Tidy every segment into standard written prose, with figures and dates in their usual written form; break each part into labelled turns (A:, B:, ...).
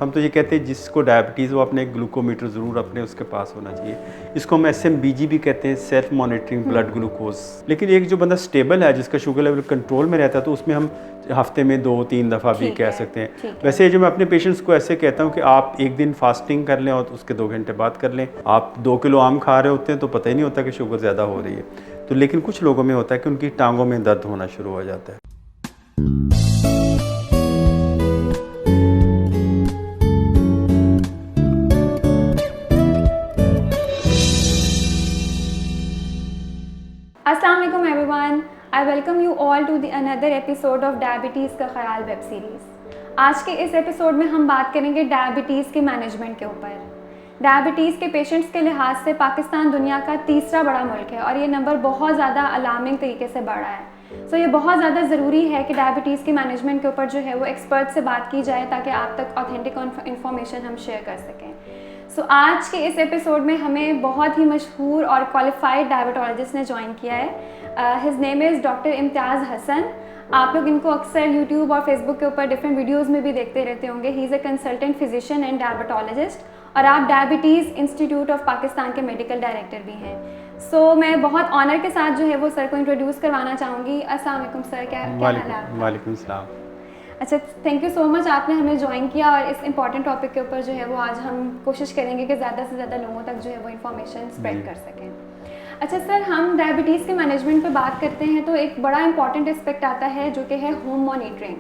A: हम तो ये कहते हैं जिसको डायबिटीज़ वो अपने ग्लूकोमीटर ज़रूर अपने उसके पास होना चाहिए। इसको हम SMBG भी कहते हैं, सेल्फ मॉनिटरिंग ब्लड ग्लूकोज। लेकिन एक जो बंदा स्टेबल है, जिसका शुगर लेवल कंट्रोल में रहता है, तो उसमें हम हफ्ते में 2-3 दफ़ा भी कह सकते हैं। वैसे जो मैं अपने पेशेंट्स को ऐसे कहता हूँ कि आप एक दिन फास्टिंग कर लें और उसके 2 घंटे बाद कर लें। आप 2 किलो आम खा रहे होते हैं तो पता ही नहीं होता कि शुगर ज़्यादा हो रही है। तो लेकिन कुछ लोगों में होता है कि उनकी टांगों में दर्द होना शुरू हो जाता है।
B: अस्सलाम वालेकुम everyone, I welcome you all to the another episode of diabetes का ख्याल वेब सीरीज़। आज के इस एपिसोड में हम बात करेंगे डायबिटीज़ के मैनेजमेंट के ऊपर। डायबिटीज़ के पेशेंट्स के लिहाज से पाकिस्तान दुनिया का तीसरा बड़ा मुल्क है और ये नंबर बहुत ज़्यादा अलार्मिंग तरीके से बढ़ा है। सो ये बहुत ज़्यादा ज़रूरी है कि डायबिटीज़ के मैनेजमेंट के ऊपर जो है वो एक्सपर्ट से बात की जाए ताकि आप तक ऑथेंटिक इन्फॉर्मेशन हम शेयर कर सकें। सो आज के इस एपिसोड में हमें बहुत ही मशहूर और क्वालिफाइड डायबिटोलॉजिस्ट ने ज्वाइन किया है। हिज नेम इज़ डॉक्टर इम्तियाज़ हसन। आप लोग इनको अक्सर यूट्यूब और फेसबुक के ऊपर डिफरेंट वीडियोस में भी देखते रहते होंगे। He is a consultant physician and diabetologist और आप डायबिटीज़ इंस्टीट्यूट ऑफ पाकिस्तान के मेडिकल डायरेक्टर भी हैं। सो मैं बहुत ऑनर के साथ जो है वो सर को इंट्रोड्यूस करवाना चाहूँगी। अस्सलाम वालेकुम सर, क्या हाल है आपका?
A: वालेकुम सलाम।
B: अच्छा, थैंक यू सो मच, आपने हमें ज्वाइन किया और इस इम्पॉर्टेंट टॉपिक के ऊपर जो है वो आज हम कोशिश करेंगे कि ज़्यादा से ज़्यादा लोगों तक जो है वो इन्फॉर्मेशन स्प्रेड कर सकें। अच्छा सर, हम डायबिटीज़ के मैनेजमेंट पे बात करते हैं तो एक बड़ा इंपॉर्टेंट एस्पेक्ट आता है जो कि है होम मॉनिटरिंग,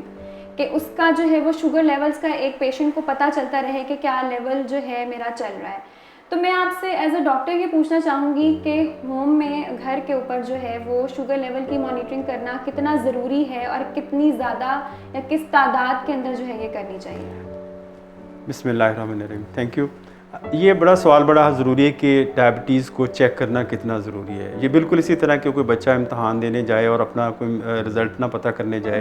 B: कि उसका जो है वो शुगर लेवल्स का एक पेशेंट को पता चलता रहे कि क्या लेवल जो है मेरा चल रहा है। तो मैं आपसे एज अ डॉक्टर ये पूछना चाहूँगी कि होम में घर के ऊपर जो है वो शुगर लेवल की मॉनिटरिंग करना कितना ज़रूरी है और कितनी ज़्यादा या किस तादाद के अंदर जो है ये करनी चाहिए?
A: बिस्मिल्लाहिर्रहमानिर्रहीम। Thank you. ये बड़ा सवाल बड़ा ज़रूरी है कि डायबिटीज़ को चेक करना कितना ज़रूरी है। ये बिल्कुल इसी तरह कि कोई बच्चा इम्तहान देने जाए और अपना कोई रिज़ल्ट ना पता करने जाए,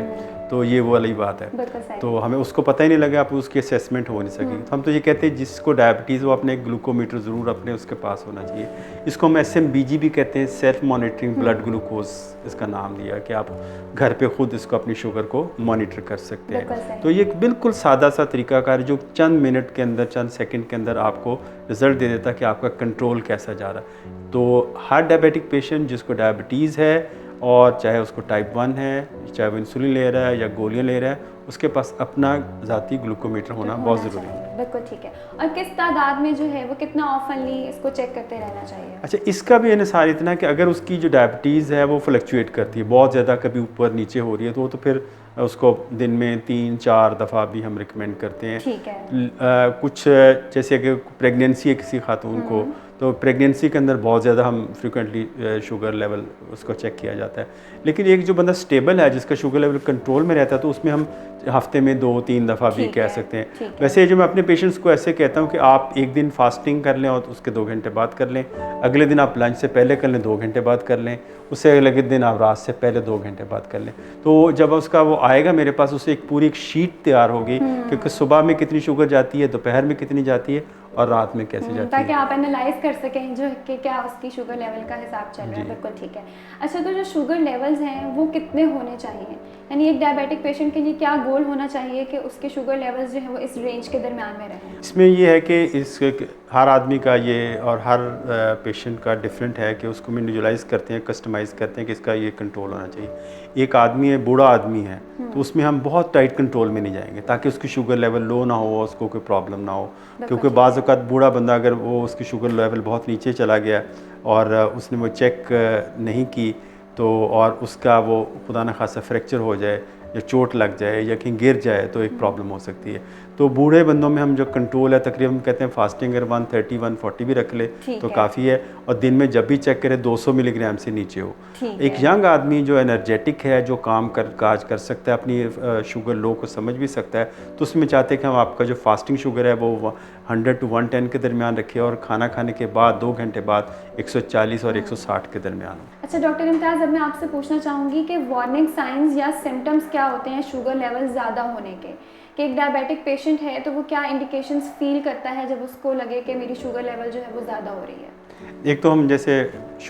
A: तो ये वो वाली बात है। तो हमें उसको पता ही नहीं लगा, आप उसकी असेसमेंट हो नहीं सकेगी। तो हम तो ये कहते हैं जिसको डायबिटीज़ वो अपने ग्लूकोमीटर ज़रूर अपने उसके पास होना चाहिए। इसको हम SMBG भी कहते हैं, सेल्फ मॉनिटरिंग ब्लड ग्लूकोज इसका नाम दिया, कि आप घर पे खुद इसको अपनी शुगर को मॉनिटर कर सकते हैं। तो ये बिल्कुल सादा सा तरीकाकार जो चंद मिनट के अंदर, चंद सेकंड के अंदर आपको रिजल्ट दे देता है कि आपका कंट्रोल कैसा जा रहा है। तो हर डायबिटिक पेशेंट जिसको डायबिटीज़ है, और चाहे उसको टाइप 1 है, चाहे वो इंसुलिन ले रहा है या गोलियां ले रहा है, उसके पास अपना ज़ाती ग्लूकोमीटर होना बहुत ज़रूरी है।
B: बिल्कुल ठीक है। और किस तादाद में जो है वो कितना ऑफनली इसको चेक करते रहना चाहिए?
A: अच्छा, इसका भी इन्हिसार इतना है कि अगर उसकी जो डायबिटीज़ है वो फ्लक्चुएट करती है, बहुत ज़्यादा कभी ऊपर नीचे हो रही है, तो फिर उसको दिन में 3-4 दफ़ा भी हम रिकमेंड करते हैं।
B: ठीक है।
A: कुछ जैसे कि प्रेगनेंसी है किसी खातून को, तो प्रेगनेंसी के अंदर बहुत ज़्यादा हम फ्रिक्वेंटली शुगर लेवल उसको चेक किया जाता है। लेकिन एक जो बंदा स्टेबल है, जिसका शुगर लेवल कंट्रोल में रहता है, तो उसमें हम हफ्ते में 2-3 दफ़ा भी कह सकते हैं। वैसे जो मैं अपने पेशेंट्स को ऐसे कहता हूँ कि आप एक दिन फास्टिंग कर लें और उसके 2 घंटे बाद कर लें, अगले दिन आप लंच से पहले कर लें, 2 घंटे बाद कर लें, उससे अगले दिन आप रात से पहले 2 घंटे बाद कर लें। तो जब उसका वो आएगा मेरे पास, उससे एक पूरी एक शीट तैयार होगी क्योंकि सुबह में कितनी शुगर जाती है, दोपहर में कितनी जाती है और रात में कैसे जाती है,
B: ताकि आप एनालाइज कर सकें जो कि क्या उसकी शुगर लेवल का हिसाब चल रहा है। बिल्कुल ठीक है। अच्छा, तो जो शुगर लेवल्स हैं वो कितने होने चाहिए, यानी एक डायबिटिक पेशेंट के लिए क्या गोल होना चाहिए कि उसके शुगर लेवल्स जो है वो इस रेंज के दरमियान में रहें?
A: इसमें ये है कि इस हर आदमी का ये और हर पेशेंट का डिफरेंट है कि उसको इंडिविजुअलाइज करते हैं, कस्टमाइज़ करते हैं कि इसका ये कंट्रोल होना चाहिए। एक आदमी है, बूढ़ा आदमी है, तो उसमें हम बहुत टाइट कंट्रोल में नहीं जाएंगे ताकि उसकी शुगर लेवल लो ना हो, उसको कोई प्रॉब्लम ना हो। क्योंकि बाज़ औक़ात बूढ़ा बंदा अगर वो उसकी शुगर लेवल बहुत नीचे चला गया और उसने वो चेक नहीं की, तो और उसका वो खुदा न खासा फ्रैक्चर हो जाए या चोट लग जाए या कहीं गिर जाए, तो एक प्रॉब्लम हो सकती है। तो बूढ़े बंदों में हम जो कंट्रोल है, तकरीबन कहते हैं फास्टिंग अगर 130-140 भी रख ले तो काफ़ी है, और दिन में जब भी चेक करें 200 मिलीग्राम से नीचे हो। एक यंग आदमी जो एनर्जेटिक है, जो काज कर सकता है, अपनी शुगर लो को समझ भी सकता है, तो उसमें चाहते हैं कि हम आपका जो फास्टिंग शुगर है वो 100 to 110 के दरमियान रखें और खाना खाने के बाद 2 घंटे बाद 140 और 160 के दरमियान हो।
B: अच्छा डॉक्टर इम्तियाज़, अब मैं आपसे पूछना चाहूँगी कि वार्निंग साइंस या सिम्टम्स क्या होते हैं शुगर लेवल ज़्यादा होने के, कि एक डायबिटिक पेशेंट है तो वो क्या इंडिकेशंस फील करता है जब उसको लगे कि मेरी शुगर लेवल जो है वो ज़्यादा हो रही है?
A: एक तो हम जैसे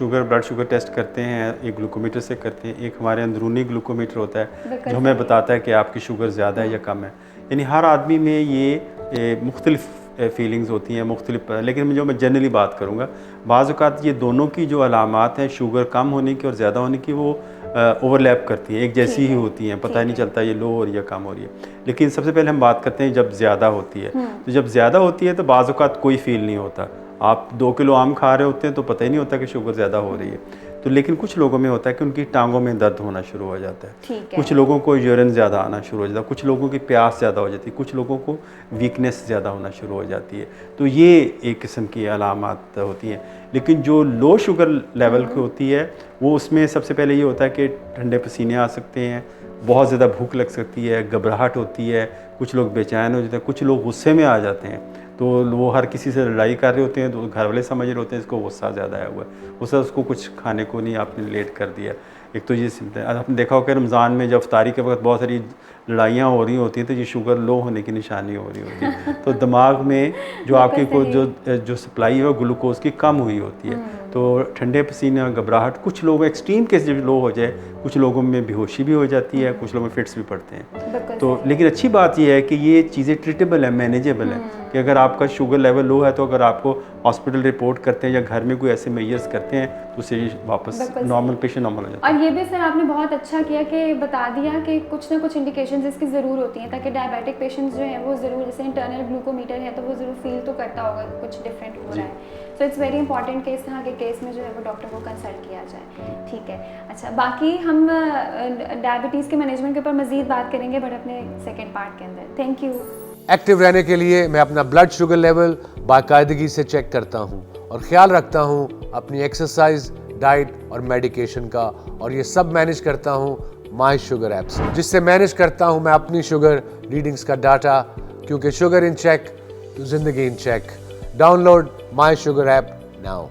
A: ब्लड शुगर टेस्ट करते हैं, एक ग्लूकोमीटर से करते हैं, एक हमारे अंदरूनी ग्लूकोमीटर होता है जो हमें बताता है कि आपकी शुगर ज़्यादा है या कम है। यानी हर आदमी में ये मुख्तलिफ फीलिंग्स होती हैं मुख्तलिफ, लेकिन जो मैं जनरली बात करूँगा, बाज़ औक़ात ये दोनों की जो अलामात हैं शुगर कम होने की और ज़्यादा होने की वो ओवरलैप करती हैं, एक जैसी ही होती हैं, पता ही नहीं चलता ये लो हो रही है कम हो रही है। लेकिन सबसे पहले हम बात करते हैं जब ज़्यादा होती है, तो जब ज़्यादा होती है तो बाज़ औक़ात कोई फ़ील नहीं होता, आप 2 किलो आम खा रहे होते हैं तो पता ही नहीं होता कि शुगर ज़्यादा हो रही है। तो लेकिन कुछ लोगों में होता है कि उनकी टांगों में दर्द होना शुरू हो जाता है, कुछ लोगों को यूरिन ज़्यादा आना शुरू हो जाता है, कुछ लोगों की प्यास ज़्यादा हो जाती है, कुछ लोगों को वीकनेस ज़्यादा होना शुरू हो जाती है। तो ये एक किस्म की अलामात होती हैं। लेकिन जो लो शुगर लेवल की होती है वो उसमें सबसे पहले ये होता है कि ठंडे पसीने आ सकते हैं, बहुत ज़्यादा भूख लग सकती है, घबराहट होती है, कुछ लोग बेचैन हो जाते हैं, कुछ लोग गुस्से में आ जाते हैं, तो वो हर किसी से लड़ाई कर रहे होते हैं तो घर वाले समझ रहे होते हैं इसको गुस्सा ज़्यादा आया हुआ है, गुस्सा उसको कुछ खाने को नहीं आपने लेट कर दिया। एक तो ये आपने देखा होगा रमज़ान में जब इफ्तारी के वक्त बहुत सारी लड़ाइयाँ हो रही होती हैं तो ये शुगर लो होने की निशानी हो रही होती है। तो दिमाग में जो आपकी को जो सप्लाई है वो ग्लूकोज की कम हुई होती है, तो ठंडे पसीने घबराहट, कुछ लोग एक्सट्रीम केस जब लो हो जाए कुछ लोगों में बेहोशी भी हो जाती है, कुछ लोगों में फिट्स भी पड़ते हैं। तो लेकिन अच्छी बात यह है कि ये चीज़ें ट्रीटेबल है, मैनेजेबल है, कि अगर आपका शुगर लेवल लो है तो अगर आपको हॉस्पिटल रिपोर्ट करते हैं या घर में कोई ऐसे मेजर्स करते हैं तो उससे वापस नॉर्मल पेशेंट नॉर्मल हो जाता है।
B: और ये भी सर आपने बहुत अच्छा किया कि बता दिया कि कुछ ना कुछ इंडिकेशंस इसकी ज़रूर होती हैं, ताकि डायबिटिक पेशेंट्स जो हैं वो ज़रूर, जैसे इंटरनल ग्लूकोमीटर है तो वो ज़रूर फील तो करता होगा कुछ डिफरेंट हो रहा है। सो इट्स वेरी इंपॉर्टेंट कि इस तरह के केस में जो है वो डॉक्टर को कंसल्ट किया जाए। ठीक है, अच्छा, बाकी हम डायबिटीज़ के मैनेजमेंट के ऊपर मज़ीद बात करेंगे बट अपने सेकेंड पार्ट के अंदर। Thank you.
C: एक्टिव रहने के लिए मैं अपना ब्लड शुगर लेवल बाकायदगी से चेक करता हूँ और ख्याल रखता हूँ अपनी एक्सरसाइज, डाइट और मेडिकेशन का, और ये सब मैनेज करता हूँ माई शुगर ऐप से, जिससे मैनेज करता हूँ मैं अपनी शुगर रीडिंग्स का डाटा, क्योंकि शुगर इन चेक तो जिंदगी in check. Download my sugar app now.